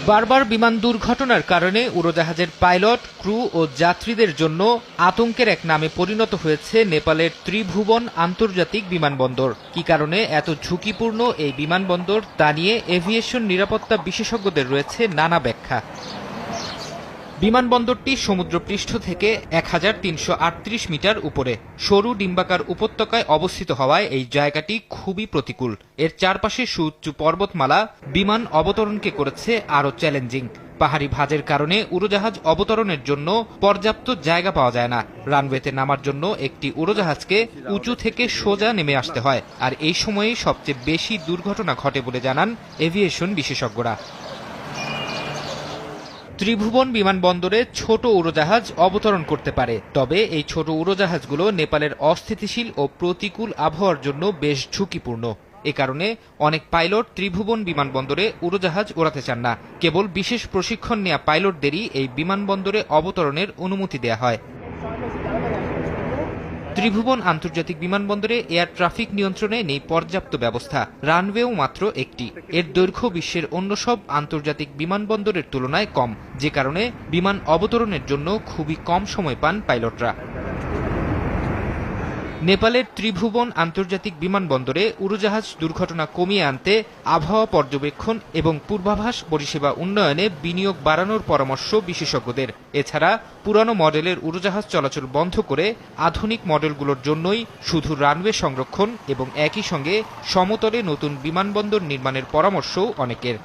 বারবার বিমান দুর্ঘটনার কারণে উড়োজাহাজের পাইলট, ক্রু ও যাত্রীদের জন্য আতঙ্কের এক নামে পরিণত হয়েছে নেপালের ত্রিভুবন আন্তর্জাতিক বিমানবন্দর। কী কারণে এত ঝুঁকিপূর্ণ এই বিমানবন্দর তা নিয়ে এভিয়েশন নিরাপত্তা বিশেষজ্ঞদের রয়েছে নানা ব্যাখ্যা। বিমানবন্দরটি সমুদ্রপৃষ্ঠ থেকে ১৩৩৮ মিটার উপরে সরু ডিম্বাকার উপত্যকায় অবস্থিত হওয়ায় এই জায়গাটি খুবই প্রতিকূল। এর চারপাশে সুউচ্চ পর্বতমালা বিমান অবতরণকে করেছে আরও চ্যালেঞ্জিং। পাহাড়ি ভাঁজের কারণে উড়োজাহাজ অবতরণের জন্য পর্যাপ্ত জায়গা পাওয়া যায় না। রানওয়েতে নামার জন্য একটি উড়োজাহাজকে উঁচু থেকে সোজা নেমে আসতে হয়, আর এই সময়েই সবচেয়ে বেশি দুর্ঘটনা ঘটে বলে জানান এভিয়েশন বিশেষজ্ঞরা। ত্রিভুবন বিমানবন্দরে ছোট উড়োজাহাজ অবতরণ করতে পারে, তবে এই ছোট উড়োজাহাজগুলো নেপালের অস্থিতিশীল ও প্রতিকূল আবহাওয়ার জন্য বেশ ঝুঁকিপূর্ণ। এ কারণে অনেক পাইলট ত্রিভুবন বিমানবন্দরে উড়োজাহাজ ওড়াতে চান না। কেবল বিশেষ প্রশিক্ষণ নেওয়া পাইলটদেরই এই বিমানবন্দরে অবতরণের অনুমতি দেয়া হয়। ত্রিভুবন আন্তর্জাতিক বিমানবন্দরে এয়ার ট্রাফিক নিয়ন্ত্রণে নেই পর্যাপ্ত ব্যবস্থা। রানওয়েও মাত্র একটি। এর দৈর্ঘ্য বিশ্বের অন্য সব আন্তর্জাতিক বিমানবন্দরের তুলনায় কম, যে কারণে বিমান অবতরণের জন্য খুবই কম সময় পান পাইলটরা। নেপালের ত্রিভুবন আন্তর্জাতিক বিমানবন্দরে উড়োজাহাজ দুর্ঘটনা কমিয়ে আনতে আবহাওয়া পর্যবেক্ষণ এবং পূর্বাভাস পরিষেবা উন্নয়নে বিনিয়োগ বাড়ানোর পরামর্শ বিশেষজ্ঞদের। এছাড়া পুরানো মডেলের উড়োজাহাজ চলাচল বন্ধ করে আধুনিক মডেলগুলোর জন্যই শুধু রানওয়ে সংরক্ষণ এবং একই সঙ্গে সমতলে নতুন বিমানবন্দর নির্মাণের পরামর্শও অনেকের।